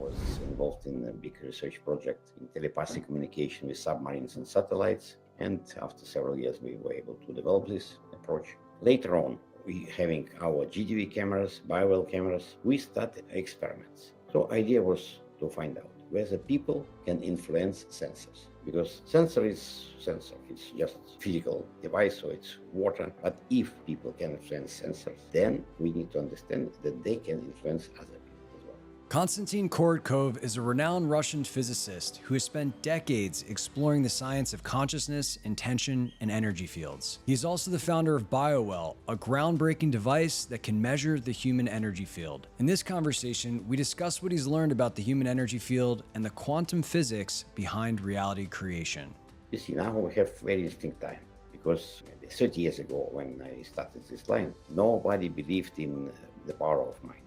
was involved in a big research project in telepathy communication with submarines and satellites. And after several years, we were able to develop this approach. Later on, we having our GDV cameras, BioWell cameras, we started experiments. So idea was to find out whether people can influence sensors. Because sensor is sensor, it's just physical device, so it's water. But if people can influence sensors, then we need to understand that they can influence other people as well. Konstantin Korotkov is a renowned Russian physicist who has spent decades exploring the science of consciousness, intention, and energy fields. He is also the founder of BioWell, a groundbreaking device that can measure the human energy field. In this conversation, we discuss what he's learned about the human energy field and the quantum physics behind reality creation. You see, now we have very distinct time, because 30 years ago when I started this line, nobody believed in the power of mind.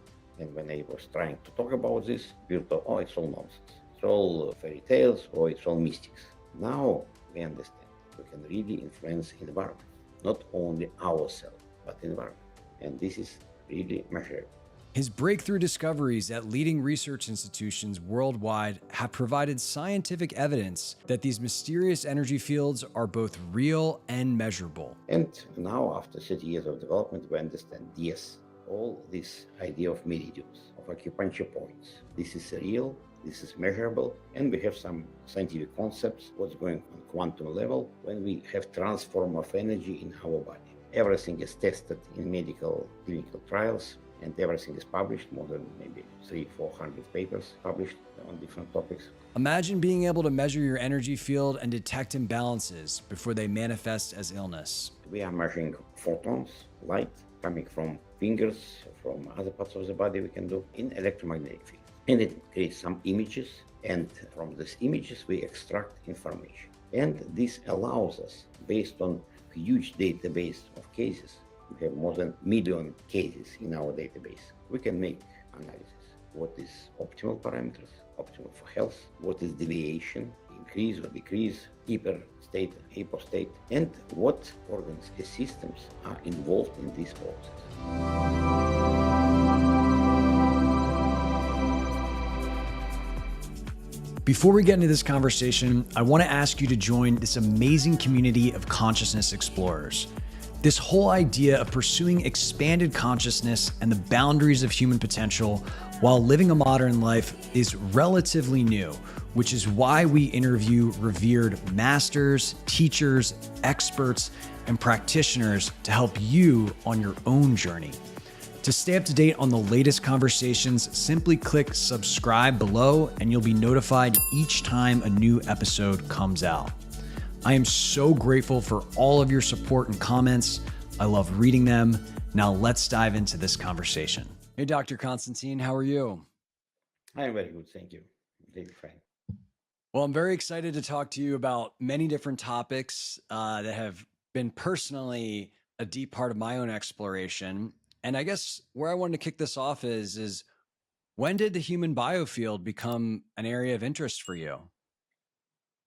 And when I was trying to talk about this, people thought, oh, it's all nonsense. It's all fairy tales, or it's all mystics. Now we understand we can really influence environment, not only ourselves, but environment. And this is really measurable. His breakthrough discoveries at leading research institutions worldwide have provided scientific evidence that these mysterious energy fields are both real and measurable. And now, after 30 years of development, we understand, yes, all this idea of meridians, of acupuncture points, this is real, this is measurable, and we have some scientific concepts, what's going on quantum level when we have transform of energy in our body. Everything is tested in medical clinical trials, and everything is published, more than maybe 300-400 papers published on different topics. Imagine being able to measure your energy field and detect imbalances before they manifest as illness. We are measuring photons, light, coming from fingers, from other parts of the body we can do in electromagnetic field. And it creates some images, and from these images we extract information. And this allows us, based on huge database of cases, we have more than 1 million cases in our database, we can make analysis. What is optimal parameters, optimal for health, what is deviation, increase or decrease, hyper state, hypo state, and what organs and systems are involved in this process. Before we get into this conversation, I want to ask you to join this amazing community of consciousness explorers. This whole idea of pursuing expanded consciousness and the boundaries of human potential while living a modern life is relatively new, which is why we interview revered masters, teachers, experts, and practitioners to help you on your own journey. To stay up to date on the latest conversations, simply click subscribe below and you'll be notified each time a new episode comes out. I am so grateful for all of your support and comments. I love reading them. Now let's dive into this conversation. Hey, Dr. Konstantin, how are you? I am very good, thank you. Very fine. Well, I'm very excited to talk to you about many different topics that have been personally a deep part of my own exploration. And I guess where I wanted to kick this off is when did the human biofield become an area of interest for you?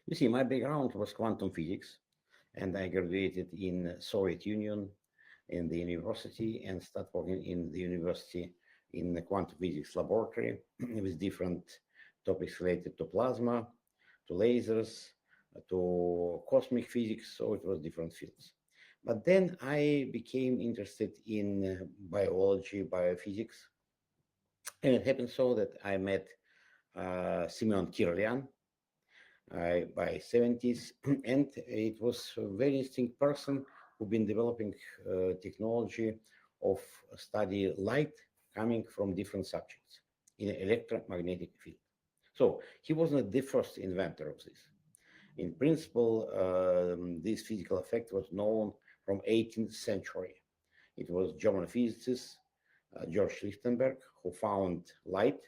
You see, my background was quantum physics, and I graduated in Soviet Union in the university and started working in the university in the quantum physics laboratory with different topics related to plasma, to lasers, to cosmic physics, so it was different fields. But then I became interested in biology, biophysics, and it happened so that I met Simeon Kirlyan by 70s, and it was a very distinct person who'd been developing technology of study light coming from different subjects in an electromagnetic field. So he wasn't the first inventor of this. In principle, this physical effect was known from 18th century. It was German physicist George Lichtenberg who found light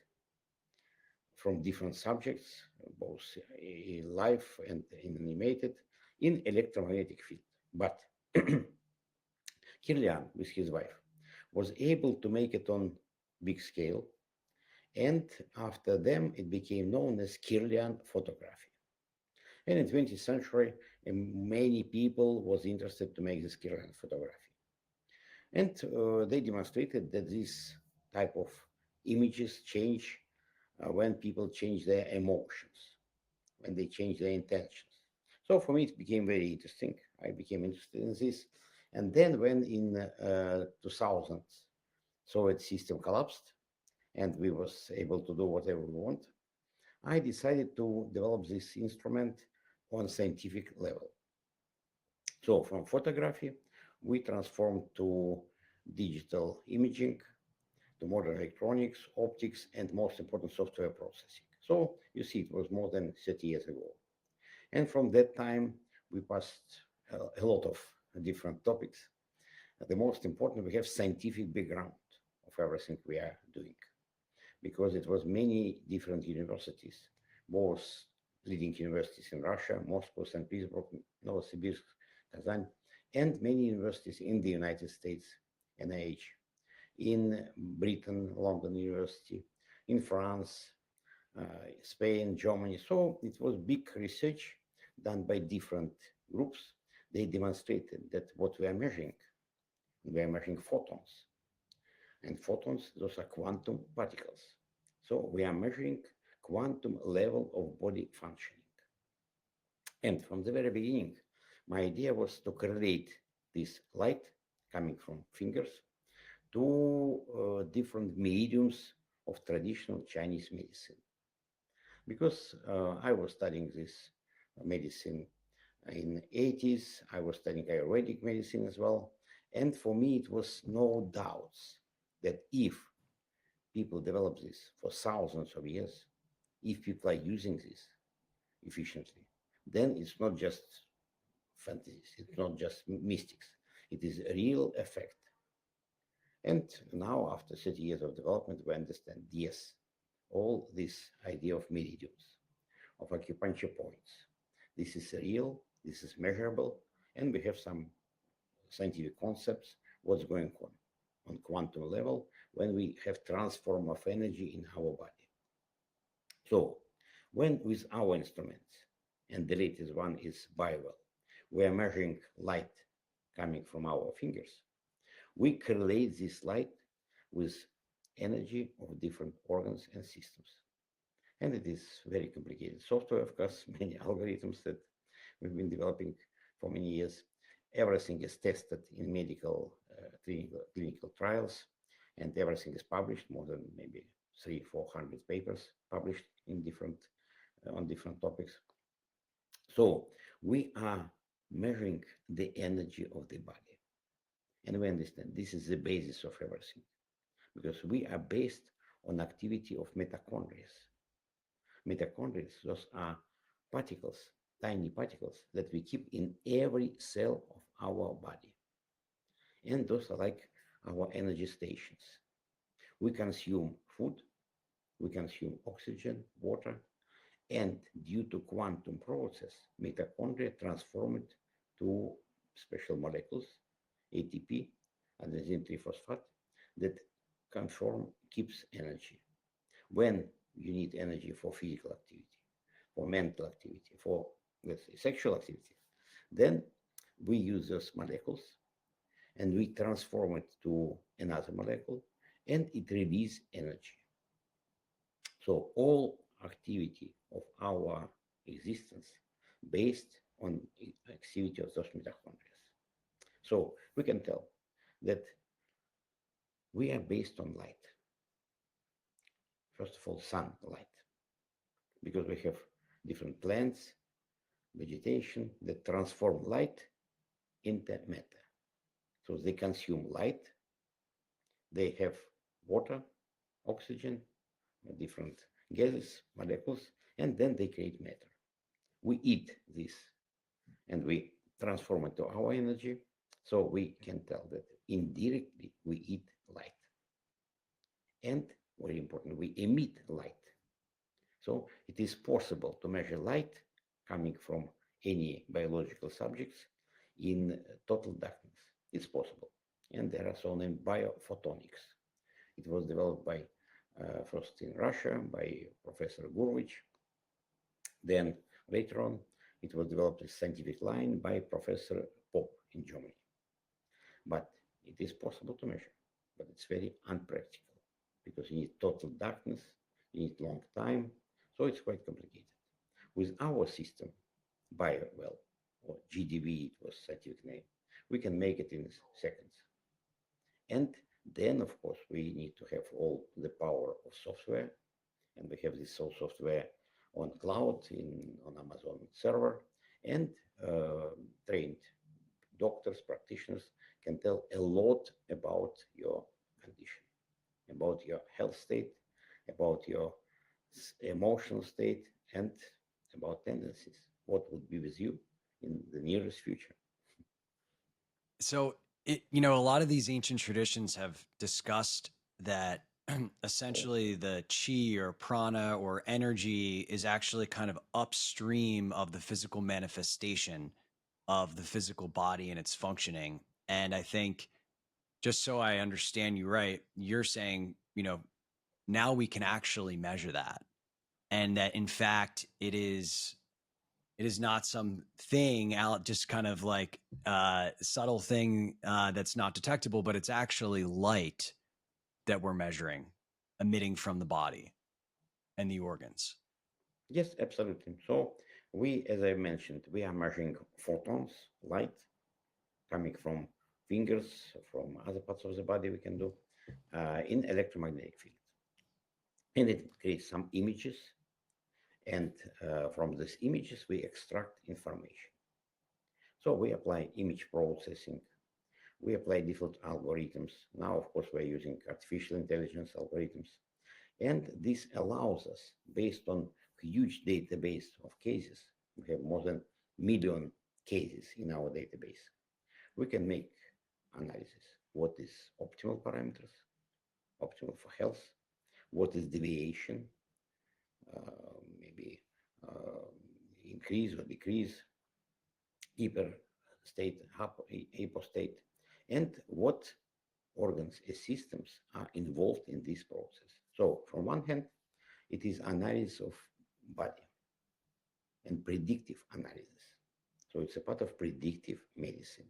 from different subjects, both in life and in animated, in electromagnetic field. But Kirlyan, with his wife, was able to make it on big scale, and after them it became known as Kirlyan photography. And in 20th century, many people was interested to make this Kirlyan photography. And they demonstrated that this type of images change when people change their emotions, when they change their intentions. So for me, it became very interesting. I became interested in this. And then when in 2000, Soviet system collapsed and we was able to do whatever we want, I decided to develop this instrument on scientific level. So from photography, we transformed to digital imaging, to modern electronics, optics, and most important, software processing. So you see, it was more than 30 years ago. And from that time, we passed a lot of different topics. The most important, we have scientific background of everything we are doing, because it was many different universities, both leading universities in Russia, Moscow, St. Petersburg, Novosibirsk, Kazan, and many universities in the United States, NIH, in Britain, London University, in France, Spain, Germany. So it was big research done by different groups. They demonstrated that what we are measuring photons. And photons, those are quantum particles. So we are measuring quantum level of body functioning. And from the very beginning, my idea was to correlate this light coming from fingers to different mediums of traditional Chinese medicine. Because I was studying this medicine in 80s, I was studying Ayurvedic medicine as well. And for me, it was no doubts that if people develop this for thousands of years, if people are using this efficiently, then it's not just fantasies, it's not just mystics, it is a real effect. And now, after 30 years of development, we understand, yes, all this idea of meridians, of acupuncture points, this is real, this is measurable, and we have some scientific concepts, what's going on quantum level when we have transform of energy in our body. So when with our instruments, and the latest one is BioWell, we are measuring light coming from our fingers, we correlate this light with energy of different organs and systems. And it is very complicated software, of course, many algorithms that we've been developing for many years. Everything is tested in medical clinical trials, and everything is published, more than maybe 300-400 papers published in different on different topics. So we are measuring the energy of the body, and we understand this is the basis of everything, because we are based on activity of mitochondria. Mitochondria, those are particles, tiny particles that we keep in every cell of our body. And those are like our energy stations. We consume food, we consume oxygen, water, and due to quantum process, mitochondria transform it to special molecules, ATP, adenosine triphosphate, that keeps energy. When you need energy for physical activity, for mental activity, for, let's say, sexual activity, then we use those molecules and we transform it to another molecule, and it releases energy. So all activity of our existence based on activity of those mitochondria. So we can tell that we are based on light. First of all, sunlight, because we have different plants, vegetation that transform light into matter. So they consume light, they have water, oxygen, different gases, molecules, and then they create matter. We eat this and we transform it to our energy. So we can tell that indirectly we eat light. And very important, we emit light. So it is possible to measure light coming from any biological subjects in total darkness. It's possible. And there are so-named biophotonics. It was developed by first in Russia by Professor Gurevich. Then later on, it was developed as scientific line by Professor Pop in Germany. But it is possible to measure, but it's very unpractical because you need total darkness you need long time, so it's quite complicated. With our system, BioWell, or GDB, it was scientific name, we can make it in seconds. And then, of course, we need to have all the power of software, and we have this software on cloud, on Amazon server, and trained doctors, practitioners can tell a lot about your condition, about your health state, about your emotional state, and about tendencies. What would be with you in the nearest future? So, a lot of these ancient traditions have discussed that essentially the chi or prana or energy is actually kind of upstream of the physical manifestation of the physical body and its functioning. And I think, just so I understand you right, you're saying, now we can actually measure that. And that in fact it is not some thing out, just kind of like subtle thing that's not detectable, but it's actually light that we're measuring emitting from the body and the organs. Yes, absolutely. So we, as I mentioned, we are measuring photons, light, coming from fingers, from other parts of the body we can do in electromagnetic field. And it creates some images. And from these images, we extract information. So we apply image processing. We apply different algorithms. Now, of course, we're using artificial intelligence algorithms. And this allows us, based on huge database of cases, we have more than million cases in our database, we can make analysis. What is optimal parameters, optimal for health? What is deviation? Maybe increase or decrease, hyper state, hypo state, and what organs and systems are involved in this process. So from one hand, it is analysis of body and predictive analysis. So it's a part of predictive medicine.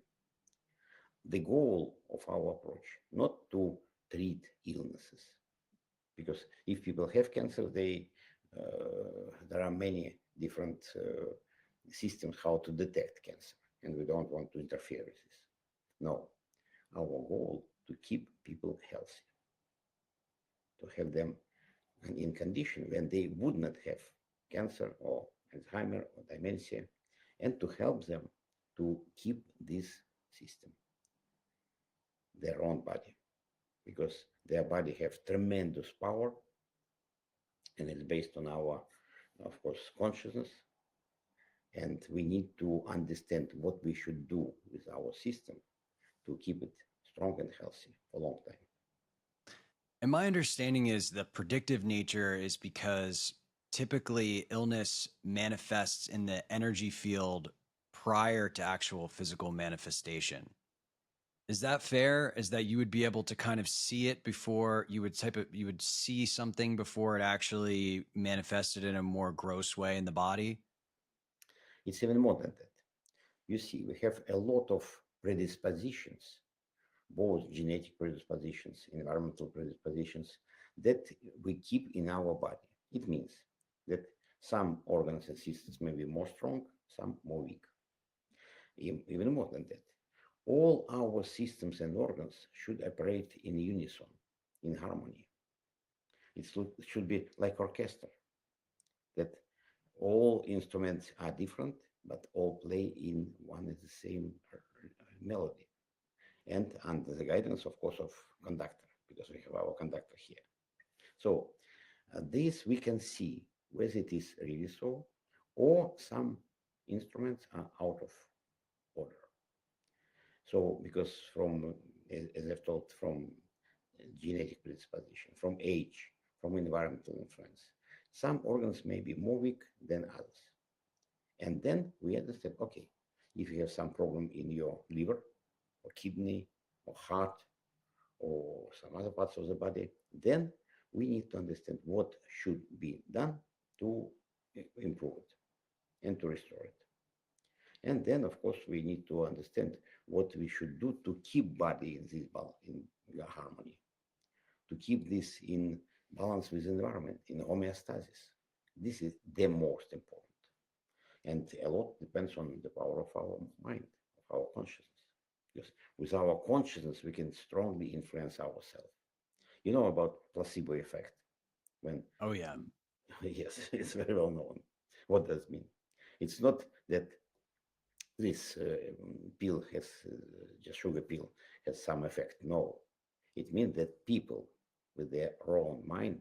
The goal of our approach, not to treat illnesses, because if people have cancer, there are many different systems how to detect cancer, and we don't want to interfere with this. No, our goal to keep people healthy, to have them in condition when they would not have cancer or Alzheimer or dementia, and to help them to keep this system, their own body, because their body have tremendous power, and it's based on our, of course, consciousness. And we need to understand what we should do with our system to keep it strong and healthy for a long time. And my understanding is the predictive nature is because typically illness manifests in the energy field prior to actual physical manifestation. Is that fair? Is that you would be able to kind of see it before you would see something before it actually manifested in a more gross way in the body? It's even more than that. You see, we have a lot of predispositions, both genetic predispositions, environmental predispositions, that we keep in our body. It means that some organs and systems may be more strong, some more weak. Even more than that, all our systems and organs should operate in unison, in harmony. It should be like orchestra, that all instruments are different, but all play in one and the same melody. And under the guidance, of course, of conductor, because we have our conductor here. So this we can see whether it is really so, or some instruments are out of order. So because from, as I've told, from genetic predisposition, from age, from environmental influence, some organs may be more weak than others. And then we understand, okay, if you have some problem in your liver or kidney or heart or some other parts of the body, then we need to understand what should be done to improve it and to restore it. And then, of course, we need to understand what we should do to keep body in this in harmony, to keep this in balance with the environment, in homeostasis. This is the most important. And a lot depends on the power of our mind, of our consciousness. Because with our consciousness, we can strongly influence ourselves. You know about placebo effect. When Oh, yeah. yes, it's very well known. What does it mean? It's not that this pill has just sugar pill has some effect. No, it means that people with their own mind,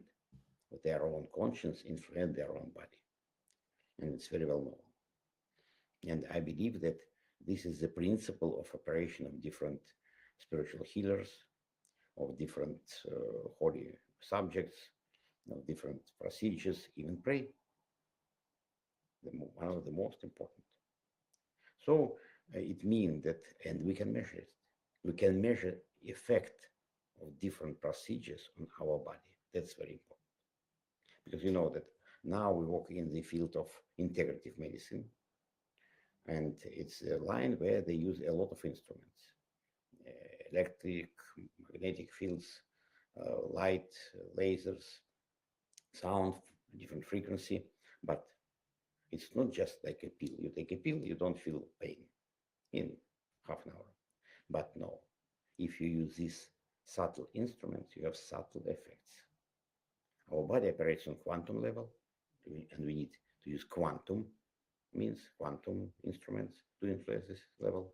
with their own conscience, influence their own body, and it's very well known. And I believe that this is the principle of operation of different spiritual healers, of different holy subjects, of different procedures, even pray, one of the most important. So it means that, and we can measure it. We can measure effect of different procedures on our body. That's very important because you know that now we work in the field of integrative medicine, and it's a line where they use a lot of instruments, electric, magnetic fields, light, lasers, sound, different frequency, but it's not just like a pill. You take a pill, you don't feel pain in half an hour. But no, if you use these subtle instruments, you have subtle effects. Our body operates on quantum level, and we need to use quantum, means quantum instruments to influence this level.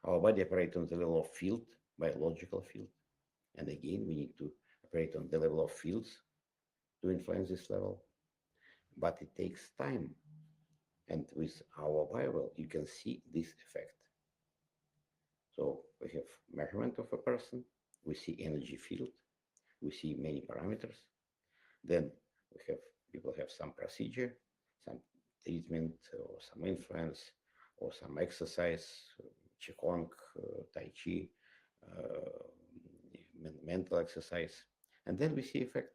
Our body operates on the level of field, biological field, and again, we need to operate on the level of fields to influence this level. But it takes time. And with our BioWell, you can see this effect. So we have measurement of a person, we see energy field, we see many parameters. Then we have people have some procedure, some treatment, or some influence, or some exercise, qigong, tai chi, mental exercise, and then we see effect.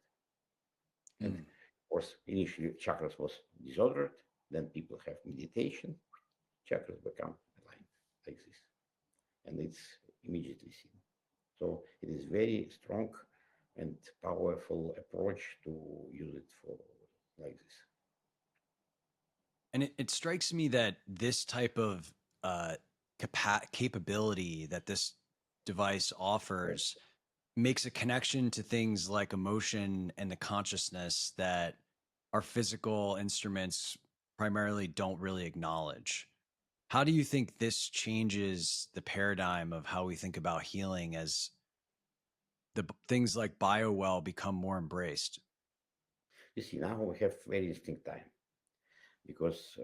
And of course, initially chakras was disordered. Then people have meditation, chakras become aligned like this, and it's immediately seen. So it is very strong and powerful approach to use it for like this. And it strikes me that this type of capability that this device offers makes a connection to things like emotion and the consciousness that our physical instruments primarily don't really acknowledge. How do you think this changes the paradigm of how we think about healing as the things like BioWell become more embraced? You see, now we have very distinct time because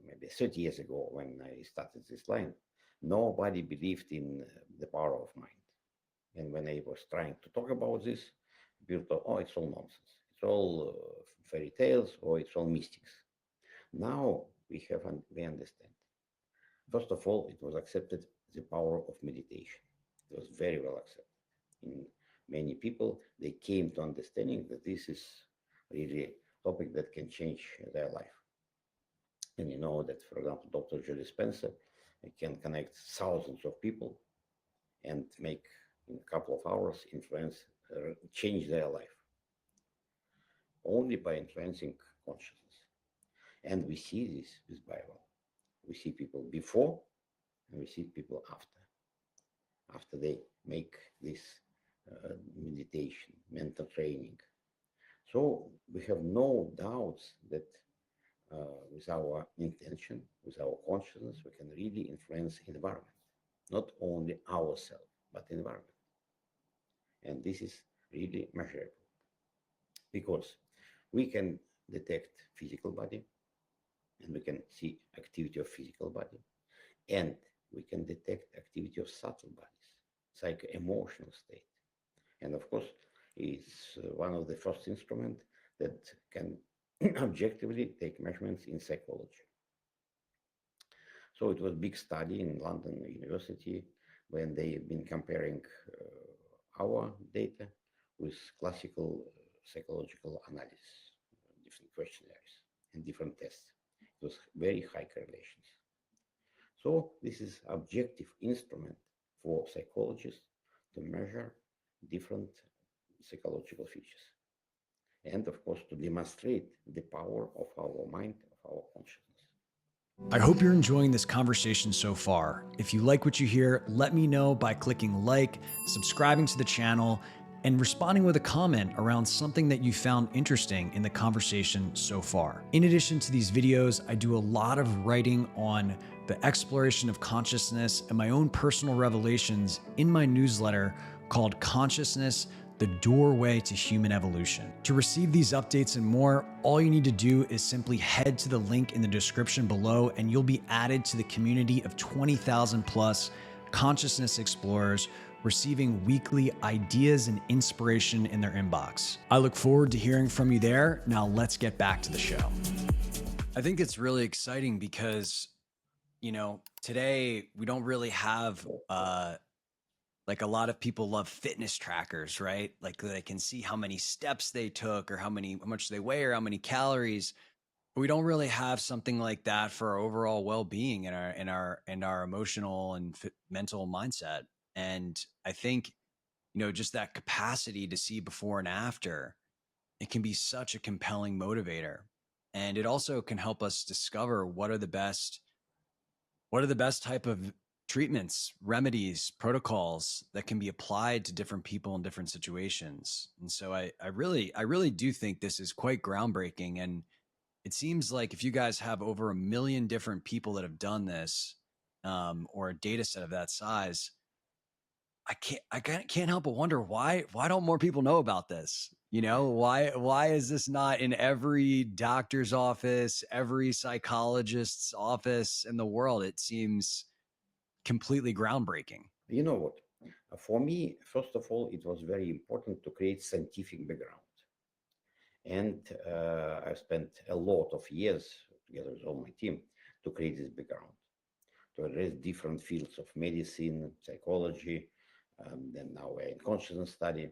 maybe 30 years ago when I started this line, nobody believed in the power of mind. And when I was trying to talk about this, people thought, oh, it's all nonsense. It's all fairy tales or it's all mystics. Now we understand. First of all, it was accepted the power of meditation. It was very well accepted. In many people, they came to understanding that this is really a topic that can change their life. And you know that, for example, Dr. Joe Dispenza can connect thousands of people and make in a couple of hours influence, change their life only by influencing consciousness. And we see this with BioWell. We see people before and we see people after they make this meditation, mental training. So we have no doubts that with our intention, with our consciousness, we can really influence environment, not only ourselves, but environment. And this is really measurable because we can detect physical body and we can see activity of physical body and we can detect activity of subtle bodies, psycho-emotional state. And of course, it's one of the first instruments that can objectively take measurements in psychology. So it was a big study in London University when they've been comparing our data with classical psychological analysis, different questionnaires and different tests. It was very high correlations. So this is objective instrument for psychologists to measure different psychological features. and of course to demonstrate the power of our mind, of our consciousness. I hope you're enjoying this conversation so far. If you like what you hear, let me know by clicking like, subscribing to the channel, and responding with a comment around something that you found interesting in the conversation so far. In addition to these videos, I do a lot of writing on the exploration of consciousness and my own personal revelations in my newsletter called Consciousness: The Doorway to Human Evolution. To receive these updates and more, all you need to do is simply head to the link in the description below and you'll be added to the community of 20,000 plus consciousness explorers receiving weekly ideas and inspiration in their inbox. I look forward to hearing from you there. Now let's get back to the show. I think it's really exciting because, today we don't really have like a lot of people love fitness trackers, right? Like they can see how many steps they took or how much they weigh or how many calories. But we don't really have something like that for our overall well-being and our emotional and mental mindset. And I think, just that capacity to see before and after, it can be such a compelling motivator. And it also can help us discover what are the best type of treatments, remedies, protocols that can be applied to different people in different situations. And so I really do think this is quite groundbreaking. And it seems like if you guys have over 1 million different people that have done this, or a data set of that size, I can't help but wonder why don't more people know about this? Why is this not in every doctor's office, every psychologist's office in the world? It seems completely groundbreaking. You know what? For me, first of all, it was very important to create scientific background. And I spent a lot of years together with all my team to create this background, to address different fields of medicine, psychology, then now we're in consciousness study.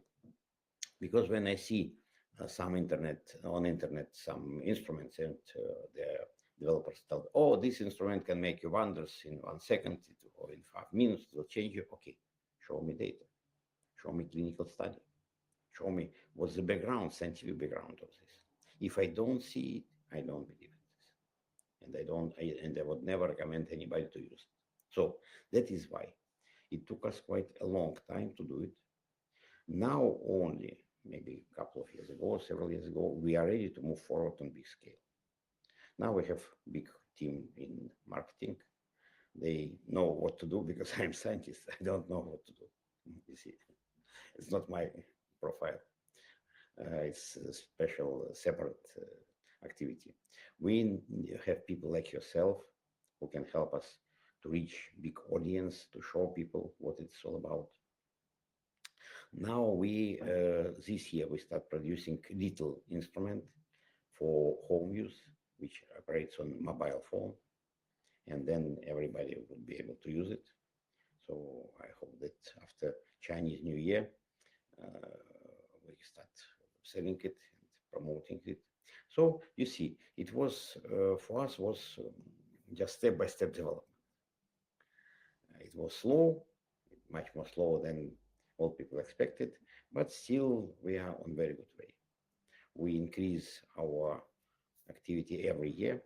Because when I see some on internet, some instruments and the developers tell, oh, this instrument can make you wonders in 1 second or in 5 minutes, it will change you. Okay, show me data, show me clinical study, show me what's the background, scientific background of this. If I don't see it, I don't believe it. And I would never recommend anybody to use it. So that is why it took us quite a long time to do it. Now only, maybe a couple of years ago, several years ago, we are ready to move forward on big scale. Now we have big team in marketing. They know what to do because I'm a scientist. I don't know what to do. You see, it's not my profile. It's a special, separate activity. We have people like yourself who can help us to reach big audience, to show people what it's all about. Now we, this year, we start producing little instrument for home use, which operates on mobile phone, and then everybody will be able to use it. So I hope that after Chinese New Year, we start selling it and promoting it. So you see, it was, for us, was just step-by-step development. It was slow, much more slow than all people expected, but still we are on very good way. We increase our activity every year.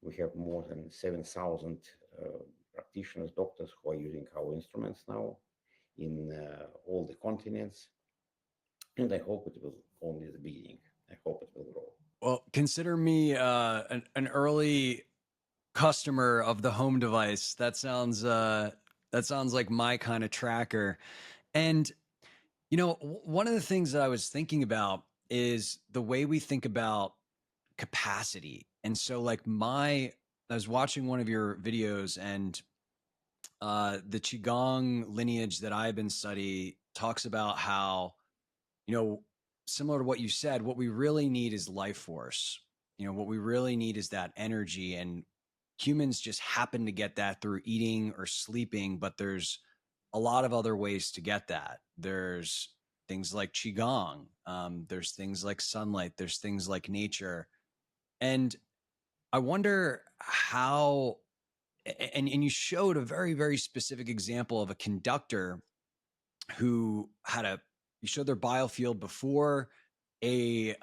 We have more than 7,000 practitioners, doctors who are using our instruments now in all the continents. And I hope it will only the beginning. I hope it will grow. Well, consider me an early customer of the home device. That sounds like my kind of tracker. And one of the things that I was thinking about is the way we think about capacity. And so like I was watching one of your videos, and the Qigong lineage that I've been studying talks about how, similar to what you said, what we really need is life force. What we really need is that energy, and humans just happen to get that through eating or sleeping, but there's a lot of other ways to get that. There's things like Qigong. There's things like sunlight. There's things like nature. And I wonder how, and you showed a very, very specific example of a conductor who you showed their biofield before a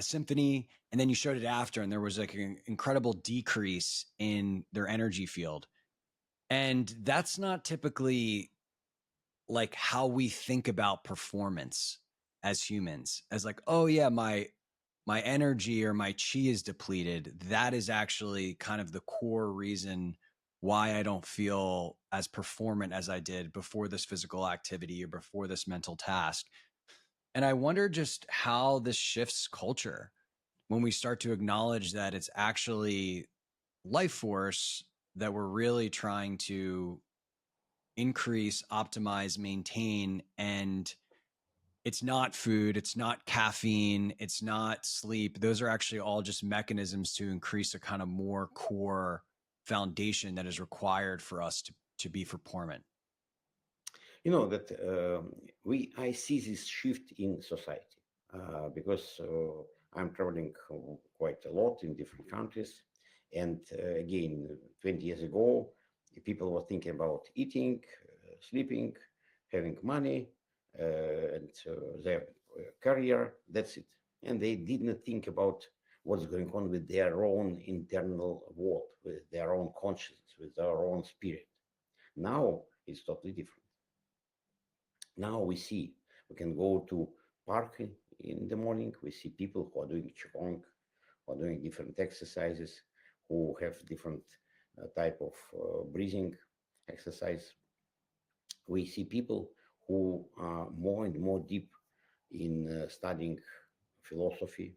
symphony, and then you showed it after, and there was like an incredible decrease in their energy field. And that's not typically like how we think about performance as humans, as like, oh yeah, my energy or my chi is depleted. That is actually kind of the core reason why I don't feel as performant as I did before this physical activity or before this mental task. And I wonder just how this shifts culture when we start to acknowledge that it's actually life force that we're really trying to increase, optimize, maintain. And it's not food, it's not caffeine, it's not sleep. Those are actually all just mechanisms to increase a kind of more core foundation that is required for us to be performant. You know that I see this shift in society because I'm traveling quite a lot in different countries, and again, 20 years ago, people were thinking about eating, sleeping, having money, and their career. That's it, and they didn't think about what's going on with their own internal world, with their own consciousness, with their own spirit. Now it's totally different. Now we can go to park in the morning. We see people who are doing qigong, who are doing different exercises, who have different type of breathing exercise. We see people who are more and more deep in studying philosophy.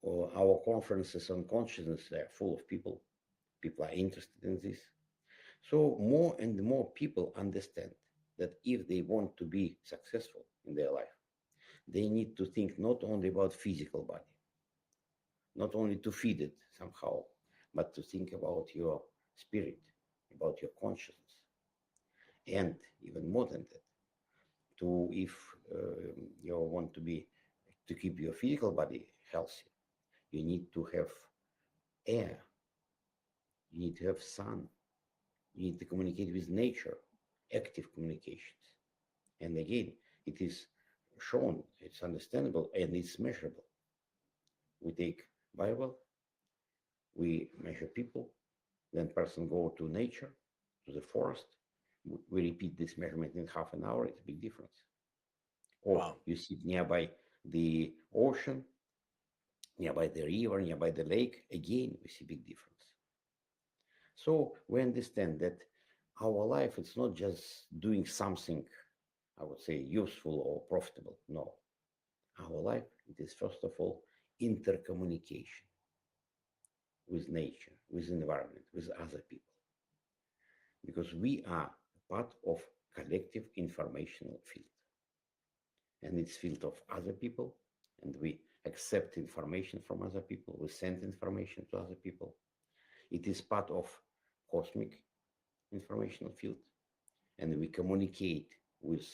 Or our conferences on consciousness, they're full of people. People are interested in this. So more and more people understand that if they want to be successful in their life, they need to think not only about physical body, not only to feed it somehow, but to think about your spirit, about your consciousness. And even more than that, to if you want to keep your physical body healthy, you need to have air, you need to have sun, you need to communicate with nature, active communications. And again, it is shown, it's understandable, and it's measurable. We take BioWell, we measure people, then person go to nature, to the forest. We repeat this measurement in half an hour. It's a big difference. Or Wow. you sit nearby the ocean, nearby the river, nearby the lake. Again, we see big difference. So we understand that our life, it's not just doing something, I would say, useful or profitable. No. Our life, it is first of all intercommunication with nature, with environment, with other people. Because we are part of collective informational field. And it's field of other people, and we accept information from other people, we send information to other people. It is part of cosmic informational field, and we communicate with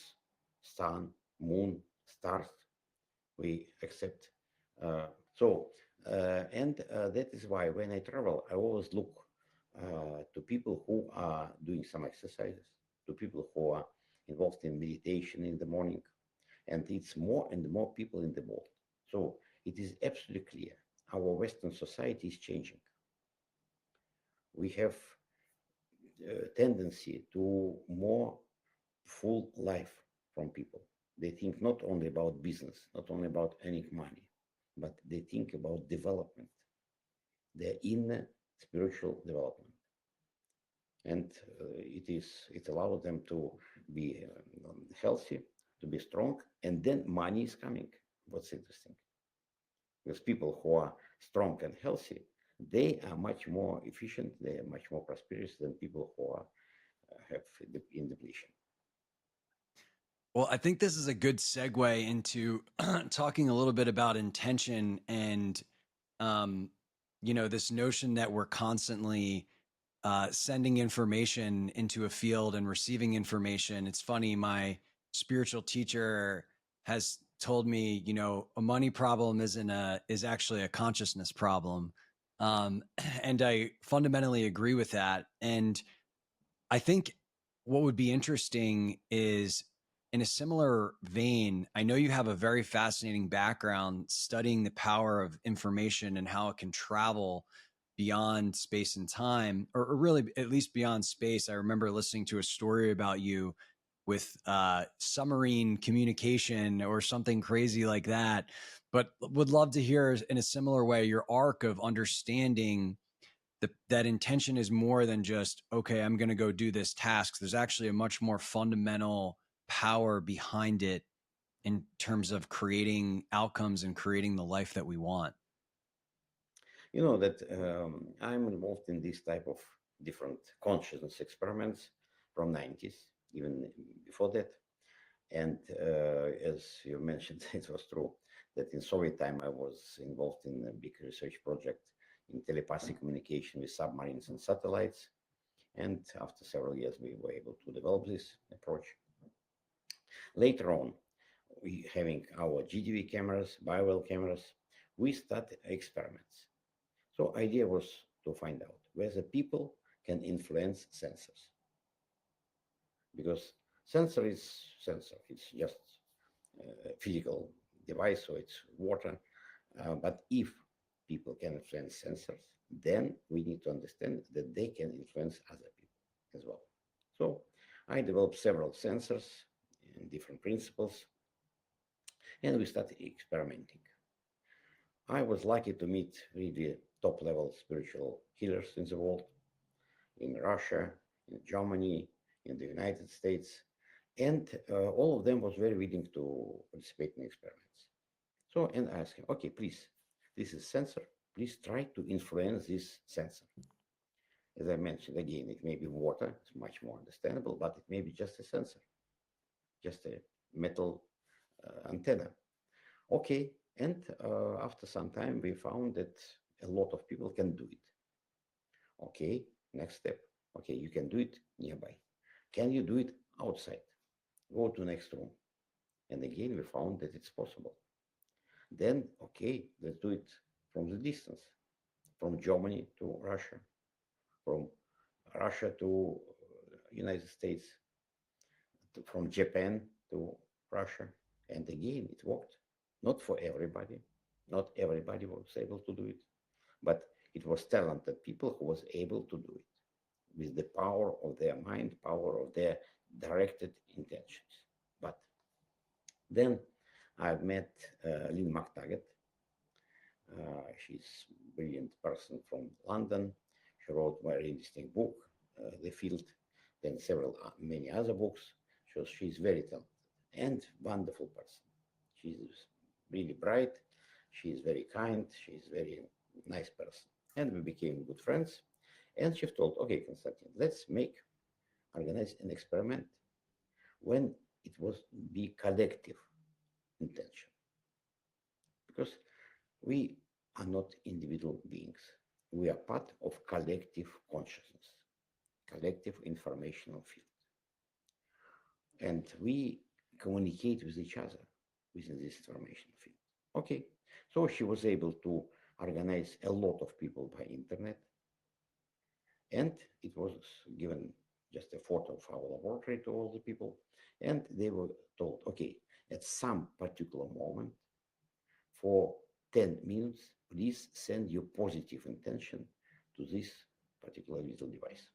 sun, moon, stars. We accept. That is why when I travel, I always look to people who are doing some exercises, to people who are involved in meditation in the morning, and it's more and more people in the world. So it is absolutely clear our Western society is changing. We have a tendency to more full life from people. They think not only about business, not only about earning money, but they think about development, their inner spiritual development. And it allows them to be healthy, to be strong, and then money is coming. What's interesting? Because people who are strong and healthy, they are much more efficient, they are much more prosperous than people who are have in depletion. Well, I think this is a good segue into talking a little bit about intention and, this notion that we're constantly sending information into a field and receiving information. It's funny, my spiritual teacher has told me, a money problem is actually a consciousness problem. And I fundamentally agree with that. And I think what would be interesting is in a similar vein, I know you have a very fascinating background studying the power of information and how it can travel beyond space and time, or really at least beyond space. I remember listening to a story about you with submarine communication or something crazy like that. But would love to hear in a similar way your arc of understanding that intention is more than just, okay, I'm going to go do this task. There's actually a much more fundamental power behind it in terms of creating outcomes and creating the life that we want. You know that I'm involved in this type of different consciousness experiments from 90s, even before that. And as you mentioned, it was true that in Soviet time I was involved in a big research project in telepathy communication with submarines and satellites. And after several years, we were able to develop this approach. Later on, we having our GDV cameras, BioWell cameras, we started experiments. So idea was to find out whether people can influence sensors. Because sensor is sensor, it's just a physical device, so it's water. But if people can influence sensors, then we need to understand that they can influence other people as well. So I developed several sensors in different principles, and we started experimenting. I was lucky to meet really top-level spiritual healers in the world, in Russia, in Germany, in the United States, and all of them was very willing to participate in experiments. So, and I asked him, okay, please, this is sensor. Please try to influence this sensor. As I mentioned again, it may be water. It's much more understandable, but it may be just a sensor, just a metal antenna. Okay, and after some time, we found that a lot of people can do it. Okay, next step. Okay, you can do it nearby. Can you do it outside? Go to next room. And again, we found that it's possible. Then, okay, let's do it from the distance, from Germany to Russia, from Russia to United States, from Japan to Russia. And again, it worked. Not for everybody. Not everybody was able to do it. But it was talented people who was able to do it with the power of their mind, power of their directed intentions. But then I've met Lynn McTaggart. She's a brilliant person from London. She wrote a very interesting book, The Field, then many other books. So she's very talented and wonderful person. She's really bright. She's very kind. She's very nice person. And we became good friends. And she told, okay, Konstantin, let's organize an experiment when it was be collective intention. Because we are not individual beings. We are part of collective consciousness, collective informational field. And we communicate with each other within this informational field. Okay, so she was able to organize a lot of people by internet. And it was given just a photo of our laboratory to all the people. And they were told, okay, at some particular moment, for 10 minutes, please send your positive intention to this particular little device.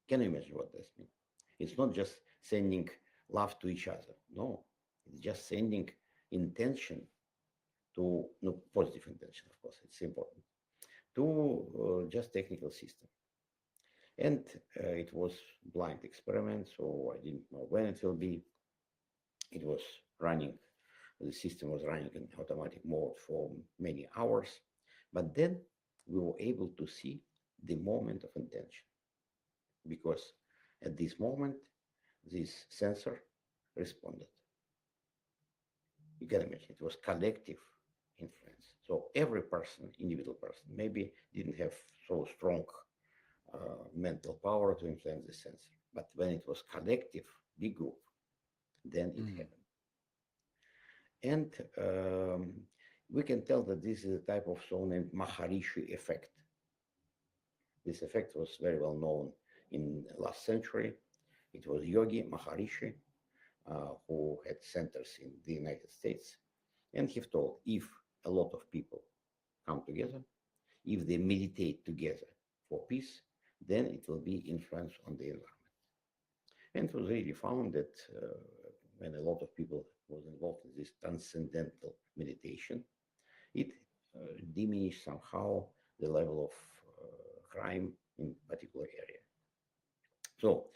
Can you imagine what this means? It's not just sending love to each other. No, it's just sending intention to, no, positive intention, of course, it's important, to just technical system. And it was blind experiment, so I didn't know when it will be. It was running, the system was running in automatic mode for many hours. But then we were able to see the moment of intention. Because at this moment, this sensor responded. You can imagine, it was collective influence. So every person, individual person, maybe didn't have so strong mental power to influence the sensor. But when it was collective, big group, then it happened. And we can tell that this is a type of so-named Maharishi effect. This effect was very well known in last century. It was Yogi Maharishi who had centers in the United States. And he told if a lot of people come together, if they meditate together for peace, then it will be influence on the environment. And it was really found that when a lot of people was involved in this transcendental meditation, it diminished somehow the level of crime in particular area. So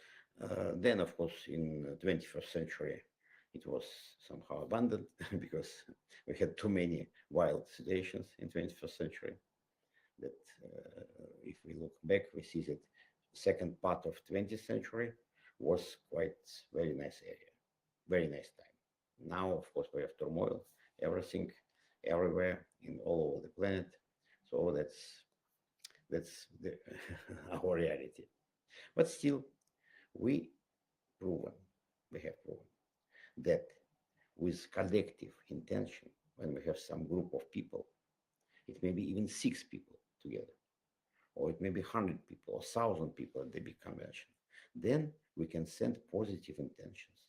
then, of course, in the 21st century, it was somehow abandoned because we had too many wild situations in 21st century that if we look back, we see that second part of 20th century was quite very nice area, very nice time. Now, of course, we have turmoil, everything, everywhere, in all over the planet. So that's the, our reality. But still, we proven, we have proven that with collective intention, when we have some group of people, it may be even 6 people together, or it may be 100 people or 1,000 people at the big convention, then we can send positive intentions.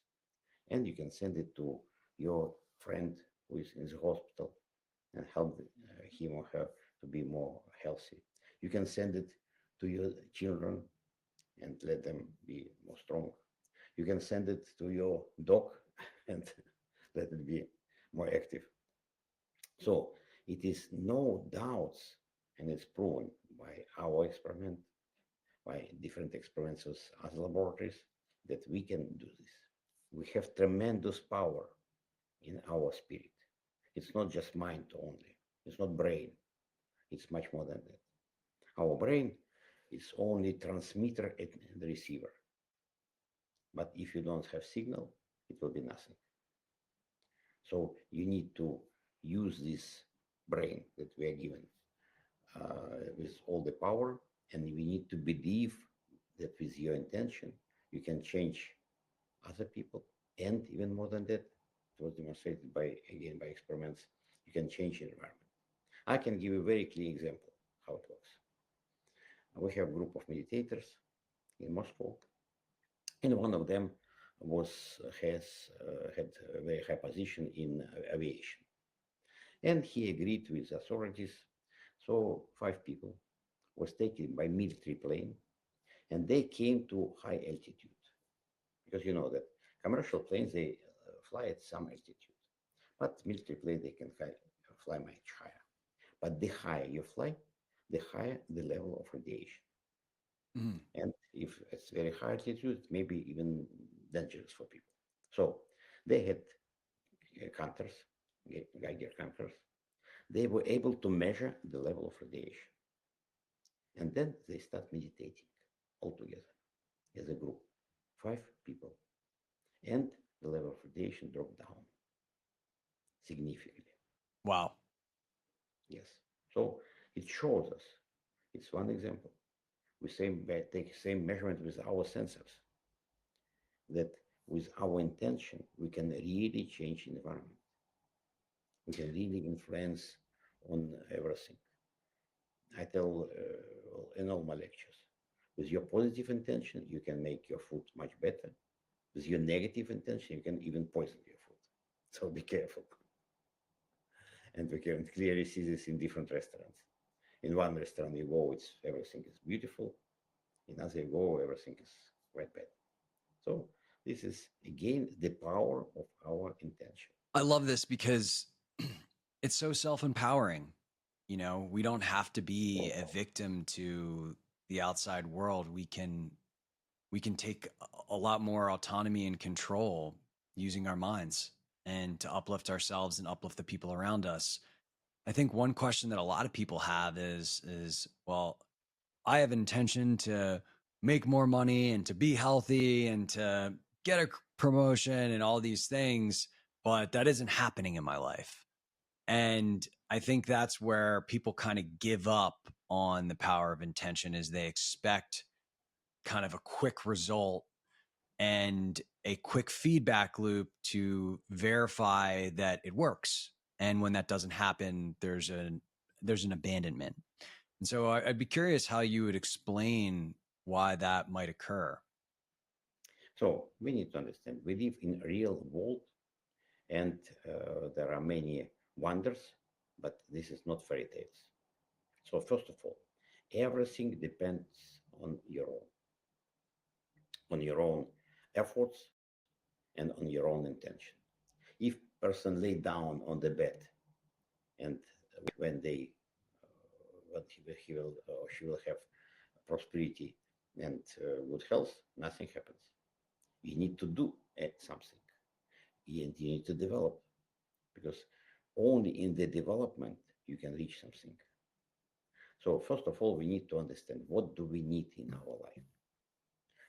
And you can send it to your friend who is in the hospital and help him or her to be more healthy. You can send it to your children and let them be more strong. You can send it to your dog and let it be more active. So it is no doubts, and it's proven by our experiment, by different experiments with other laboratories, that we can do this. We have tremendous power in our spirit. It's not just mind only. It's not brain. It's much more than that. Our brain is only transmitter and receiver. But if you don't have signal, it will be nothing. So you need to use this brain that we are given with all the power, and we need to believe that with your intention, you can change other people, and even more than that, it was demonstrated by experiments, you can change the environment. I can give you a very clear example how it works. We have a group of meditators in Moscow, and one of them had a very high position in aviation, and he agreed with authorities. So 5 people was taken by military plane, and they came to high altitude, because you know that commercial planes they fly at some altitude, but military plane they can fly much higher. But the higher you fly, the higher the level of radiation. Mm. And if it's very high altitude, it may be even dangerous for people. So they had counters, Geiger counters. They were able to measure the level of radiation. And then they start meditating all together as a group, 5 people. And the level of radiation dropped down significantly. Wow. Yes. So it shows us, it's one example. We take same measurement with our sensors, that with our intention, we can really change the environment. We can really influence on everything. I tell in all my lectures, with your positive intention, you can make your food much better. With your negative intention, you can even poison your food. So be careful. And we can clearly see this in different restaurants. In one restaurant you go, everything is beautiful. In other you go, everything is quite bad. So this is again the power of our intention. I love this because it's so self-empowering. You know, we don't have to be a victim to the outside world. We can take a lot more autonomy and control using our minds and to uplift ourselves and uplift the people around us. I think one question that a lot of people have is, well, I have intention to make more money and to be healthy and to get a promotion and all these things, but that isn't happening in my life. And I think that's where people kind of give up on the power of intention, is they expect kind of a quick result and a quick feedback loop to verify that it works. And when that doesn't happen, there's an abandonment. And so I'd be curious how you would explain why that might occur. So we need to understand we live in a real world, and there are many wonders, but this is not fairy tales. So first of all, everything depends on your own efforts and on your own intention. If person lay down on the bed and when they when he will or she will have prosperity and good health, nothing happens. You need to do something, and you need to develop, because only in the development you can reach something. So first of all, we need to understand what do we need in our life.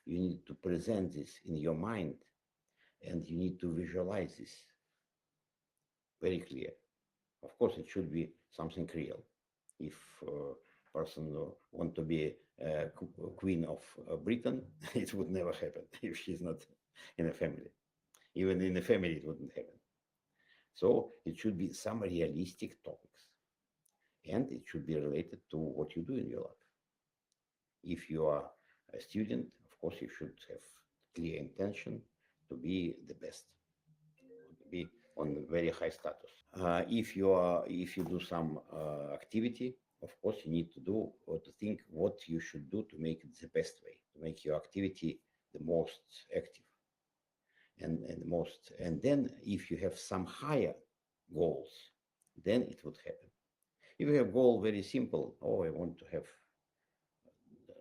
You need to present this in your mind, and you need to visualize this very clear. Of course, it should be something real. If a person want to be queen of Britain, it would never happen if she's not in a family. Even in a family, it wouldn't happen. So it should be some realistic topics, and it should be related to what you do in your life. If you are a student, of course, you should have clear intention to be the best, to be on very high status. If you do some activity, of course, you need to do or to think what you should do to make it the best way, to make your activity the most active and then if you have some higher goals, then it would happen. If you have goal very simple, oh, I want to have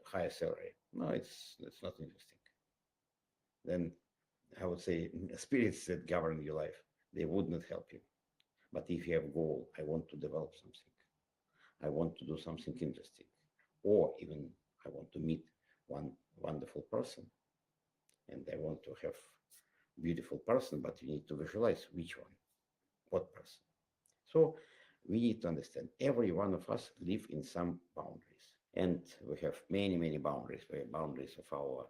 higher salary, no, it's not interesting. Then I would say spirits that govern your life, they would not help you. But if you have goal, I want to develop something, I want to do something interesting, or even I want to meet one wonderful person, and I want to have beautiful person, but you need to visualize which one, what person. So we need to understand every one of us live in some boundaries, and we have many boundaries. We have boundaries of our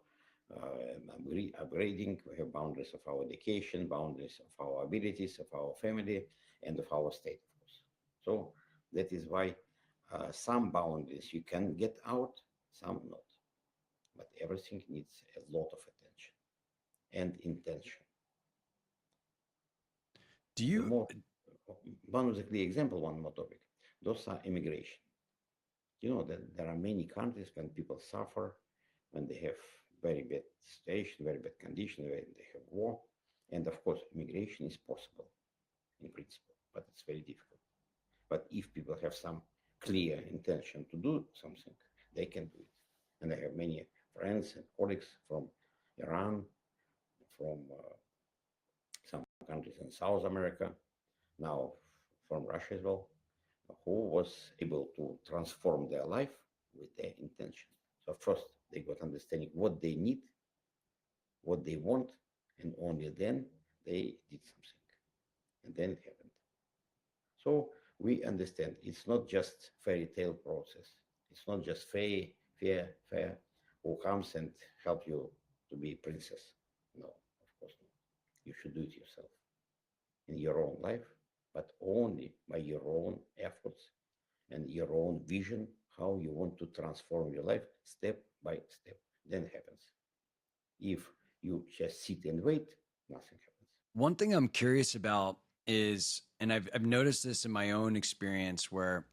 upgrading, we have boundaries of our education, boundaries of our abilities, of our family, and of our state, of course. So that is why some boundaries you can get out, some not. But everything needs a lot of attention and intention. Do you? One of the clear example, one more topic. Those are immigration. You know that there are many countries when people suffer, when they have very bad situation, very bad condition, when they have war. And of course, immigration is possible in principle, but it's very difficult. But if people have some clear intention to do something, they can do it. And I have many friends and colleagues from Iran, from some countries in South America, now from Russia as well, who was able to transform their life with their intention. So first, they got understanding what they need, what they want, and only then they did something. And then it happened. So we understand it's not just fairy tale process. It's not just fair who comes and help you to be princess. No, of course not. You should do it yourself in your own life, but only by your own efforts and your own vision, how you want to transform your life step by step. Then it happens. If you just sit and wait, nothing happens. One thing I'm curious about is, and I've noticed this in my own experience where